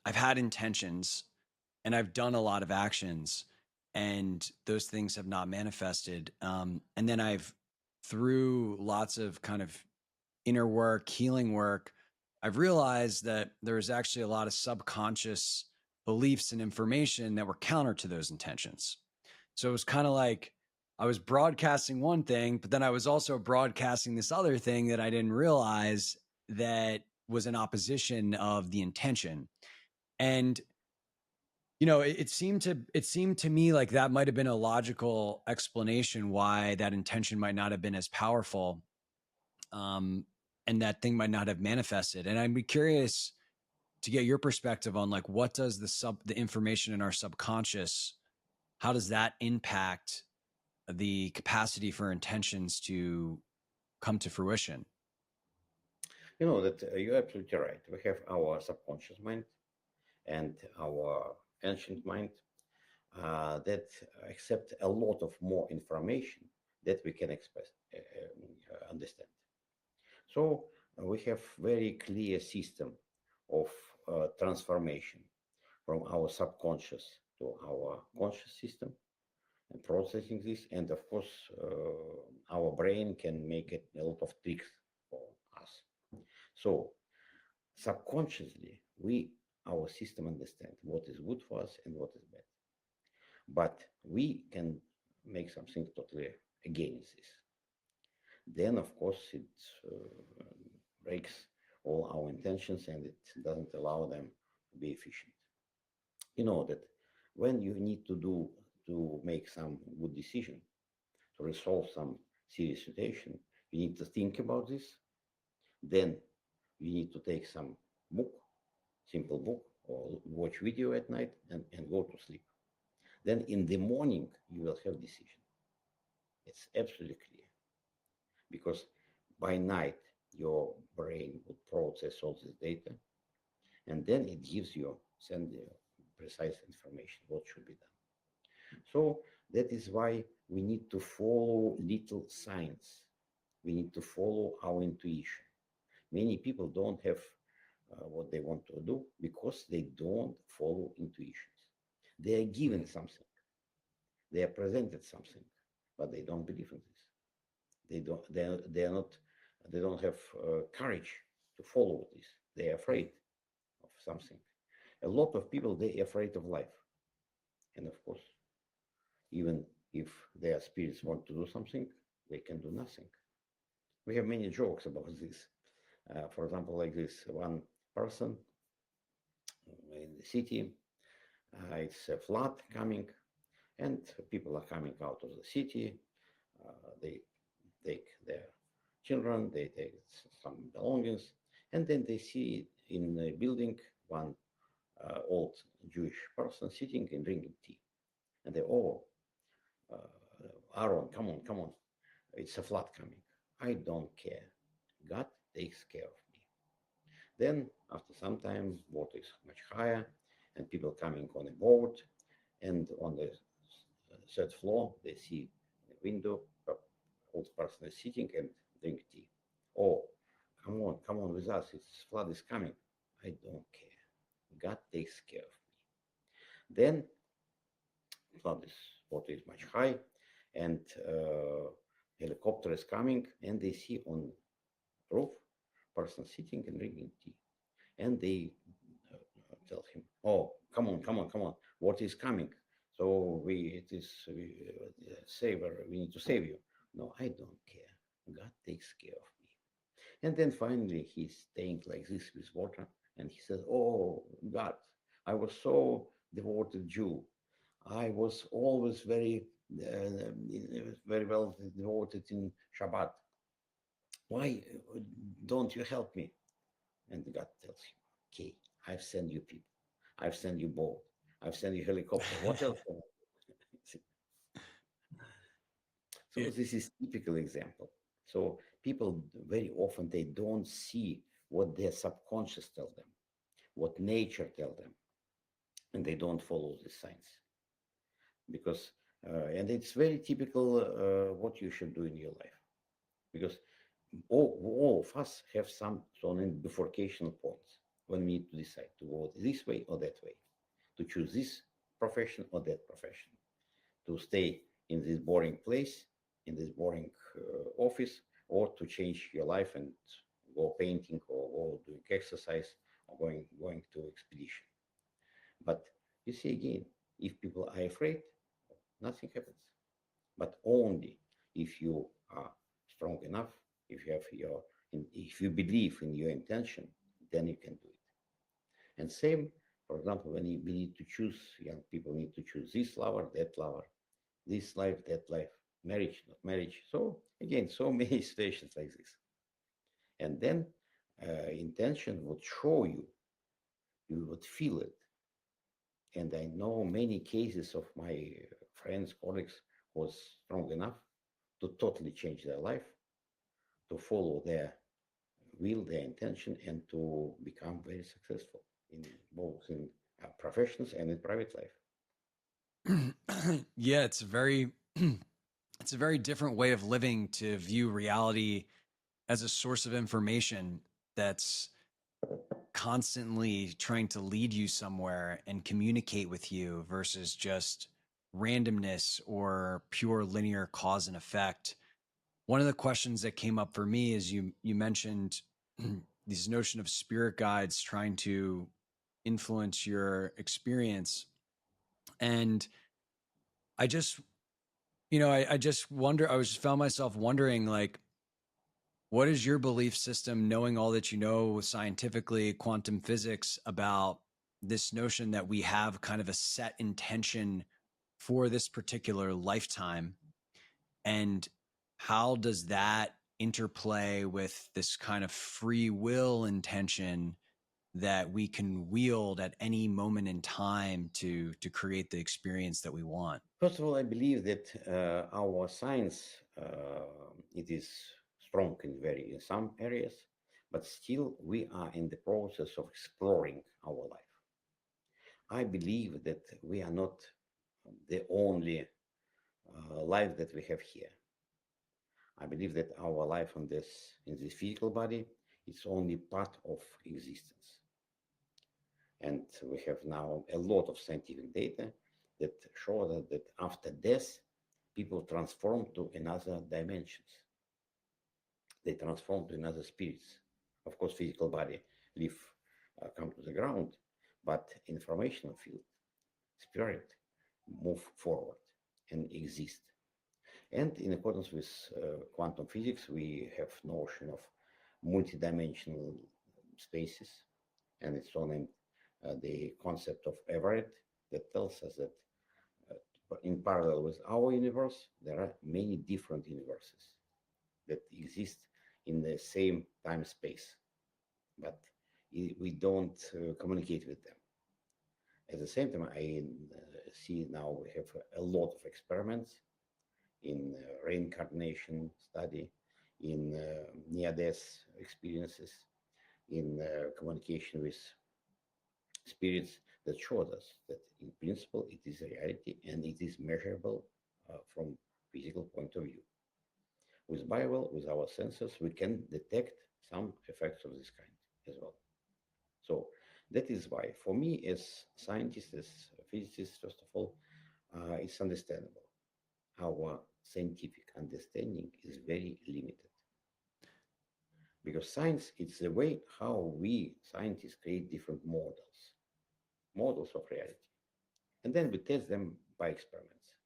I've had intentions and I've done a lot of actions and those things have not manifested. And then through lots of kind of inner work, healing work, I've realized that there's actually a lot of subconscious beliefs and information that were counter to those intentions. So it was kind of like I was broadcasting one thing, but then I was also broadcasting this other thing that I didn't realize that was in opposition of the intention. And you know, it seemed to me like that might have been a logical explanation why that intention might not have been as powerful, and that thing might not have manifested. And I'd be curious to get your perspective on like what does the information in our subconscious, how does that impact the capacity for intentions to come to fruition? You know that you're absolutely right. We have our subconscious mind and our ancient mind that accept a lot of more information that we can understand. So we have very clear system of transformation from our subconscious to our conscious system and processing this. And of course, our brain can make it a lot of tricks for us. So subconsciously, our system understand what is good for us and what is bad. But we can make something totally against this. Then, of course, it breaks all our intentions and it doesn't allow them to be efficient. You know that when you need to make some good decision, to resolve some serious situation, you need to think about this. Then you need to take some book, simple book, or watch video at night and go to sleep. Then in the morning, you will have decision. It's absolutely clear. Because by night, your brain would process all this data, and then it gives you, send you precise information, what should be done. So that is why we need to follow little signs. We need to follow our intuition. Many people don't have what they want to do because they don't follow intuitions. They are given something. They are presented something, but they don't believe in this. They are not, they don't have courage to follow this. They are afraid of something. A lot of people, they are afraid of life. And of course, even if their spirits want to do something, they can do nothing. We have many jokes about this. For example, like this one person in the city, it's a flood coming, and people are coming out of the city. They take their children, they take some belongings, and then they see in a building one old Jewish person sitting and drinking tea. And they, oh, Aaron, come on, come on. It's a flood coming. I don't care. God takes care of me. Then, after some time, water is much higher, and people coming on a boat, and on the third floor, they see a window, old person is sitting and drink tea. Oh, come on with us. It's flood is coming. I don't care. God takes care of me. Then flood is water is much high, and helicopter is coming, and they see on roof person sitting and drinking tea, and they tell him, "Oh, come on, come on, come on! What is coming? So we need to save you." No, I don't care. God takes care of me. And then finally, he's staying like this with water, and he says, "Oh God, I was so devoted Jew. I was always very well devoted in Shabbat. Why don't you help me?" And God tells him, "Okay, I've sent you people. I've sent you boat. I've sent you helicopter. What else?" So this is typical example. So people very often, they don't see what their subconscious tell them, what nature tell them, and they don't follow the signs. Because, and it's very typical what you should do in your life. Because all of us have some bifurcation points when we need to decide to go this way or that way, to choose this profession or that profession, to stay in this boring place, in this boring office, or to change your life and go painting or doing exercise or going to expedition. But you see again, if people are afraid, nothing happens. But only if you are strong enough, if you have if you believe in your intention, then you can do it. And same, for example, when we need to choose, young people need to choose this lover, that lover, this life, that life, marriage, not marriage. So again, so many situations like this. And then intention would show you, you would feel it. And I know many cases of my friends, colleagues was strong enough to totally change their life, to follow their will, their intention, and to become very successful in both in professions and in private life. Yeah, it's very it's a very different way of living to view reality as a source of information that's constantly trying to lead you somewhere and communicate with you versus just randomness or pure linear cause and effect. One of the questions that came up for me is you mentioned this notion of spirit guides trying to influence your experience. And I just, I just wonder, I was found myself wondering, like, what is your belief system, knowing all that you know scientifically, quantum physics, about this notion that we have kind of a set intention for this particular lifetime? And how does that interplay with this kind of free will intention that we can wield at any moment in time to create the experience that we want? First of all, I believe that our science it is strong in some areas, but still we are in the process of exploring our life. I believe that we are not the only life that we have here. I believe that our life in this physical body is only part of existence. And we have now a lot of scientific data that show that after death, people transform to another dimensions. They transform to another spirits. Of course, physical body leave, come to the ground, but informational field, spirit, move forward and exist. And in accordance with quantum physics, we have notion of multidimensional spaces, and it's on the concept of Everett that tells us that in parallel with our universe, there are many different universes that exist in the same time space, but we don't communicate with them. At the same time, I see now we have a lot of experiments in reincarnation study, in near-death experiences, in communication with spirits that showed us that in principle it is a reality and it is measurable from physical point of view. With BioWell, with our sensors, we can detect some effects of this kind as well. So that is why, for me as scientist, as a physicist, first of all, it's understandable. Our scientific understanding is very limited. Because science is the way how we scientists create different models of reality. And then we test them by experiments.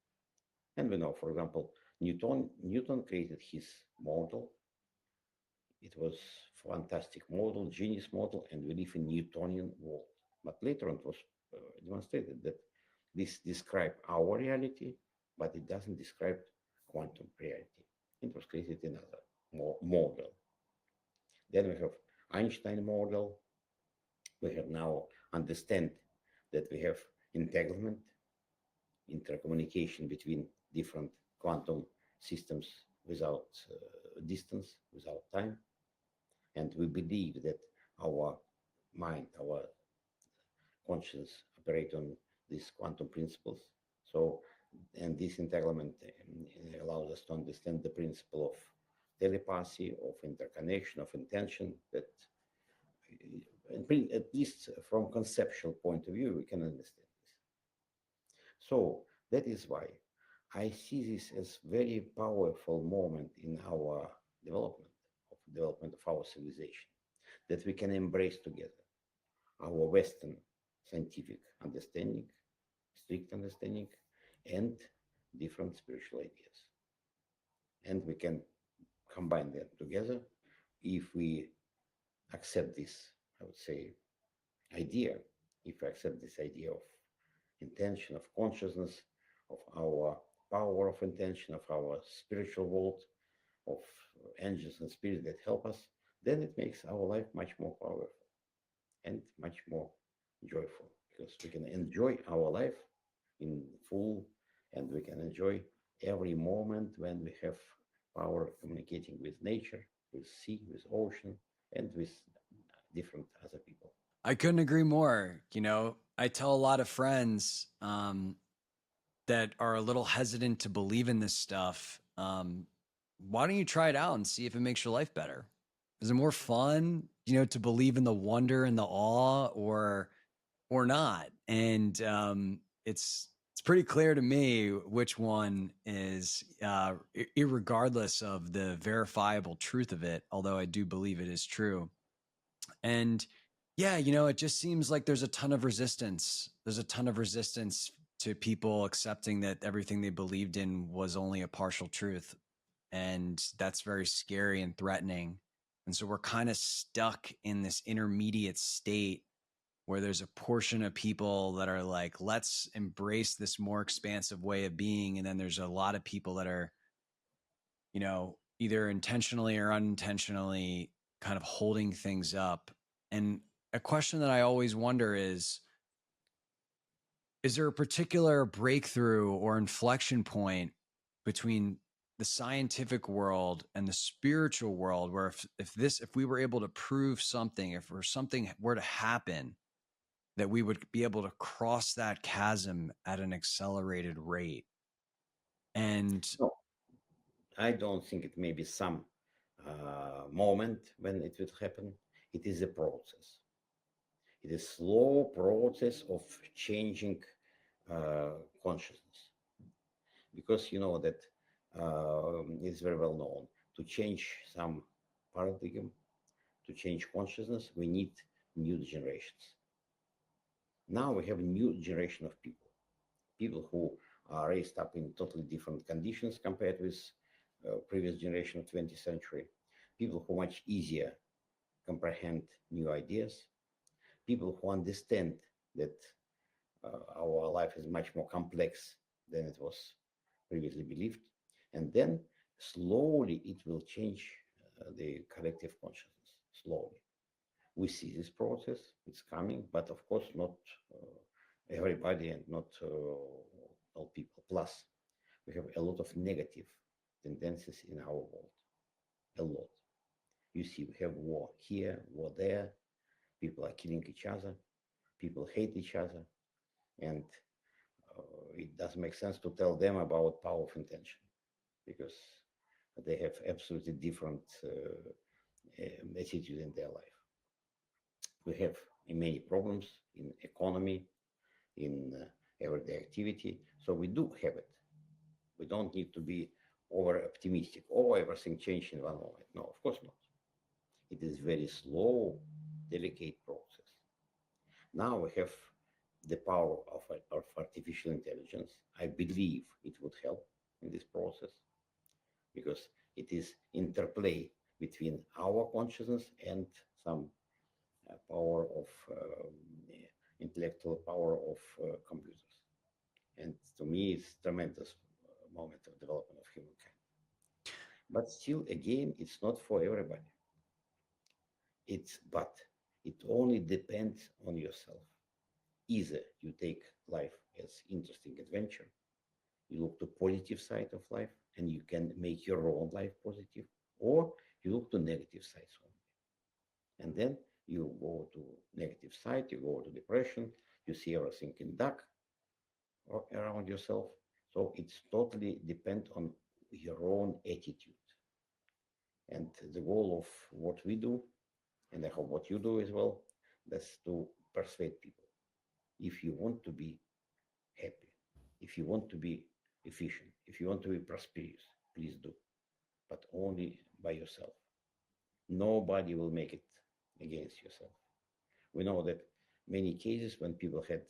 And we know, for example, Newton created his model. It was fantastic model, genius model, and we live in Newtonian world. But later on it was demonstrated that this describes our reality, but it doesn't describe quantum reality. It was created another model. Then we have Einstein model. We have now understand that we have entanglement, intercommunication between different quantum systems without distance, without time. And we believe that our mind, our conscience operate on these quantum principles. So, and this entanglement allows us to understand the principle of telepathy, of interconnection, of intention, that at least from conceptual point of view, we can understand this. So that is why I see this as very powerful moment in our development of our civilization, that we can embrace together our Western scientific understanding, strict understanding, and different spiritual ideas. And we can combine them together if we accept this, I would say, idea, if we accept this idea of intention, of consciousness, of our power of intention, of our spiritual world, of angels and spirits that help us, then it makes our life much more powerful and much more joyful, because we can enjoy our life in full, and we can enjoy every moment when we have power communicating with nature, with sea, with ocean, and with different other people. I couldn't agree more. I tell a lot of friends, that are a little hesitant to believe in this stuff, why don't you try it out and see if it makes your life better? Is it more fun, to believe in the wonder and the awe, or not? And it's pretty clear to me which one is, irregardless of the verifiable truth of it, although I do believe it is true. And yeah, it just seems like there's a ton of resistance. There's a ton of resistance to people accepting that everything they believed in was only a partial truth. And that's very scary and threatening. And so we're kind of stuck in this intermediate state where there's a portion of people that are like, let's embrace this more expansive way of being. And then there's a lot of people that are, either intentionally or unintentionally kind of holding things up. And a question that I always wonder is there a particular breakthrough or inflection point between the scientific world and the spiritual world, where if we were able to prove something, if something were to happen, that we would be able to cross that chasm at an accelerated rate? And No, I don't think it may be some moment when it will happen. It is a process. It is a slow process of changing consciousness, because you know that it's very well known, to change some paradigm, to change consciousness, we need new generations. Now we have a new generation of people who are raised up in totally different conditions compared with previous generation of 20th century, people who much easier comprehend new ideas, people who understand that our life is much more complex than it was previously believed. And then slowly it will change the collective consciousness, slowly. We see this process, it's coming, but of course not everybody and not all people. Plus, we have a lot of negative tendencies in our world, a lot. You see, we have war here, war there, people are killing each other, people hate each other, and it doesn't make sense to tell them about power of intention, because they have absolutely different attitude in their life. We have many problems in economy, in everyday activity, so we do have it. We don't need to be over optimistic. Oh, everything changed in one moment. No, of course not. It is very slow, delicate process. Now we have the power of artificial intelligence. I believe it would help in this process, because it is interplay between our consciousness and some power of intellectual power of computers. And to me, it's tremendous moment of development of humankind. But still, again, it's not for everybody. But it only depends on yourself. Either you take life as interesting adventure, you look to positive side of life, and you can make your own life positive, or you look to negative sides only. And then you go to negative side, you go to depression, you see everything in dark around yourself. So it's totally depend on your own attitude. And the goal of what we do, and I hope what you do as well, that's to persuade people. If you want to be happy, if you want to be efficient, if you want to be prosperous, please do, but only by yourself. Nobody will make it against yourself. We know that many cases when people had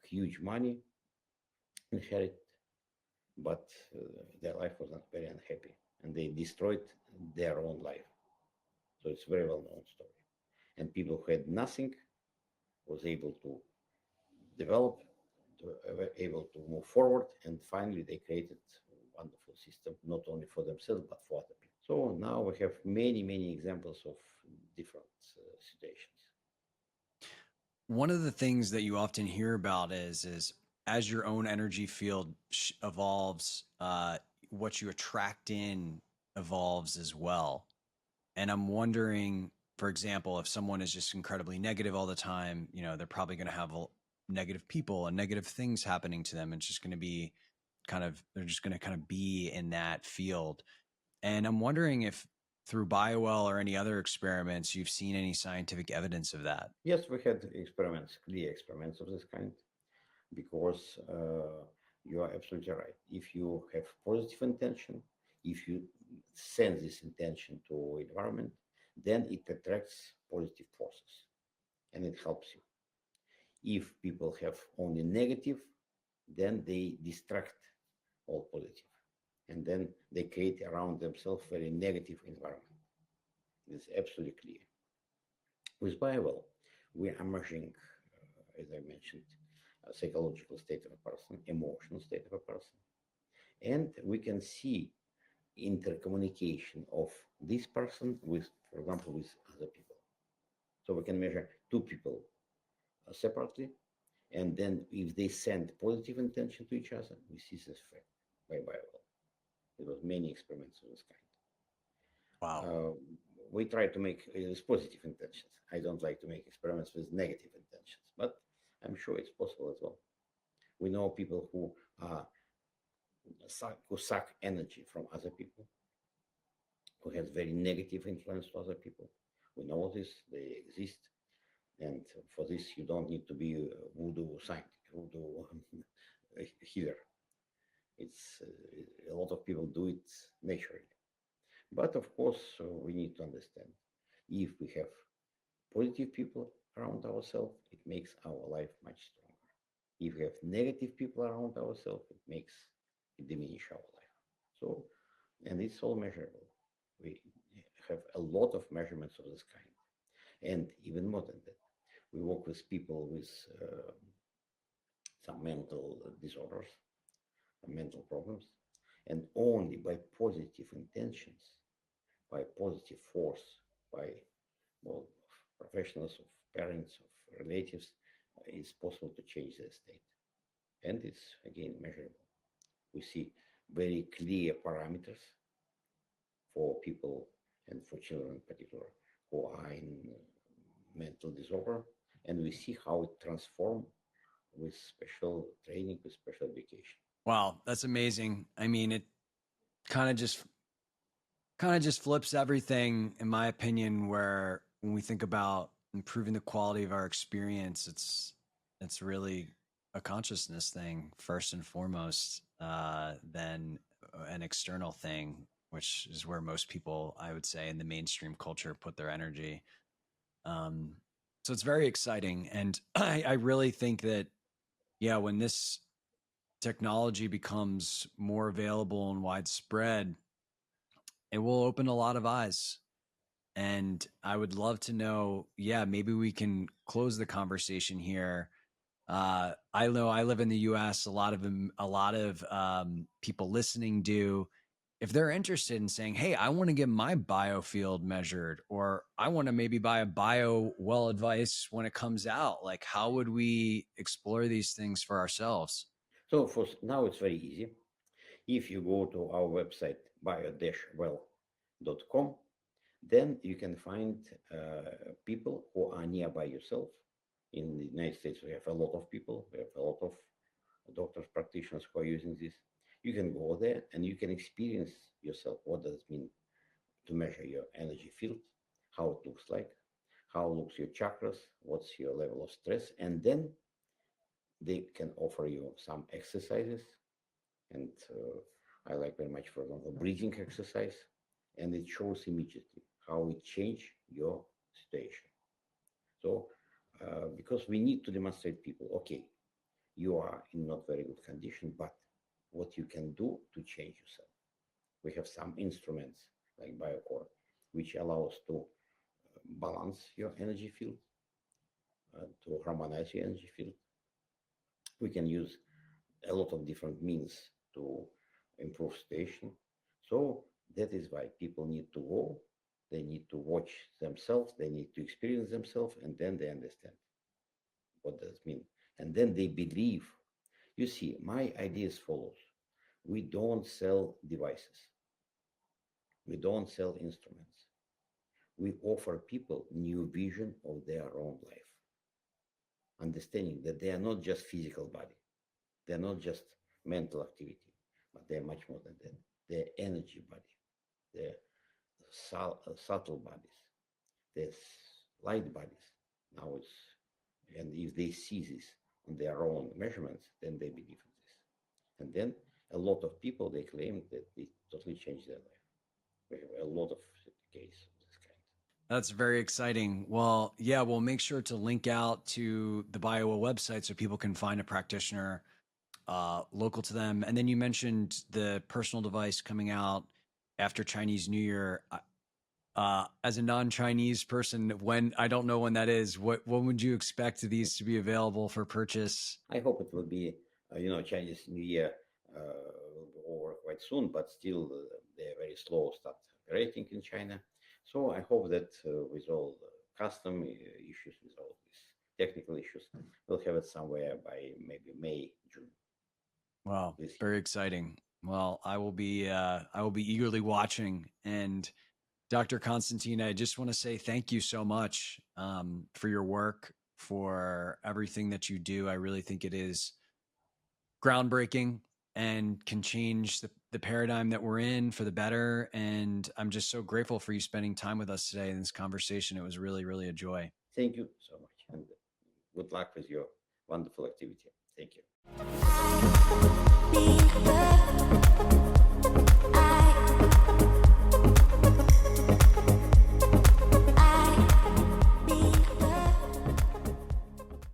huge money inherit, but their life was not very unhappy, and they destroyed their own life. So it's a very well-known story. And people who had nothing was able to develop, were able to move forward, and finally they created a wonderful system, not only for themselves, but for other people. So now we have many, many examples of different situations. One of the things that you often hear about is as your own energy field evolves, what you attract in evolves as well. And I'm wondering, for example, if someone is just incredibly negative all the time, they're probably going to have negative people and negative things happening to them. It's just going to be they're just going to kind of be in that field. And I'm wondering if through BioWell or any other experiments, you've seen any scientific evidence of that. Yes, we had experiments, clear experiments of this kind, because you are absolutely right. If you have positive intention, if you send this intention to environment, then it attracts positive forces and it helps you. If people have only negative, then they distract all positive, and then they create around themselves very negative environment. It's absolutely clear. With BioWell, we are measuring, as I mentioned, a psychological state of a person, emotional state of a person, and we can see intercommunication of this person with, for example, with other people. So we can measure two people separately, and then if they send positive intention to each other, we see this effect by BioWell. There was many experiments of this kind. Wow. We try to make with positive intentions. I don't like to make experiments with negative intentions, but I'm sure it's possible as well. We know people who suck energy from other people, who has very negative influence to other people. We know this; they exist, and for this you don't need to be a voodoo scientist, voodoo healer. It's a lot of people do it naturally. But of course, we need to understand, if we have positive people around ourselves, it makes our life much stronger. If we have negative people around ourselves, it diminish our life. So, and it's all measurable. We have a lot of measurements of this kind, and even more than that, we work with people with some mental disorders, mental problems, and only by positive intentions, by positive force, by well, professionals, of parents, of relatives, it's possible to change their state. And it's again measurable. We see very clear parameters for people and for children in particular who are in mental disorder, and we see how it transforms with special training, with special education. Wow, that's amazing. I mean, it kind of just flips everything, in my opinion, where when we think about improving the quality of our experience, it's really a consciousness thing first and foremost, than an external thing, which is where most people, I would say, in the mainstream culture put their energy. So it's very exciting. And I really think that, yeah, when this technology becomes more available and widespread, it will open a lot of eyes. And I would love to know, yeah, maybe we can close the conversation here. I know I live in the U.S. A lot of people listening do. If they're interested in saying, "Hey, I want to get my biofield measured," or I want to maybe buy a BioWell advice when it comes out, like how would we explore these things for ourselves? So for now, it's very easy. If you go to our website, bio-well.com, then you can find people who are nearby yourself. In the United States, we have a lot of people. We have a lot of doctors, practitioners who are using this. You can go there and you can experience yourself. What does it mean to measure your energy field, how it looks like, how looks your chakras, what's your level of stress, and then they can offer you some exercises. And I like very much, for example, breathing exercise, and it shows immediately how it change your situation. So, because we need to demonstrate people, okay, you are in not very good condition, but what you can do to change yourself. We have some instruments like BioCore, which allow us to balance your energy field, to harmonize your energy field. We can use a lot of different means to improve situation. So that is why people need to go. They need to watch themselves. They need to experience themselves, and then they understand what does it mean. And then they believe. You see, my idea is follows. We don't sell devices. We don't sell instruments. We offer people new vision of their own life, understanding that they are not just physical body. They're not just mental activity. but they're much more than that. They're energy body, they're subtle bodies, they're light bodies. Now it's, and if they see this on their own measurements, then they believe in this. And then a lot of people, they claim that they totally changed their life. We have a lot of cases of this kind. That's very exciting. Well, yeah, we'll make sure to link out to the BioWell website so people can find a practitioner local to them. And then you mentioned the personal device coming out after Chinese New Year. As a non-Chinese person, when I don't know when that is, when would you expect these to be available for purchase? I hope it will be, Chinese New Year will be over quite soon, but still they're very slow start operating in China. So I hope that with all the custom issues, with all these technical issues, we'll have it somewhere by maybe May, June. Wow, very exciting. Well, I will be eagerly watching. And Dr. Konstantin, I just want to say thank you so much for your work, for everything that you do. I really think it is groundbreaking and can change the paradigm that we're in for the better. And I'm just so grateful for you spending time with us today in this conversation. It was really, really a joy. Thank you so much. And good luck with your wonderful activity. Thank you.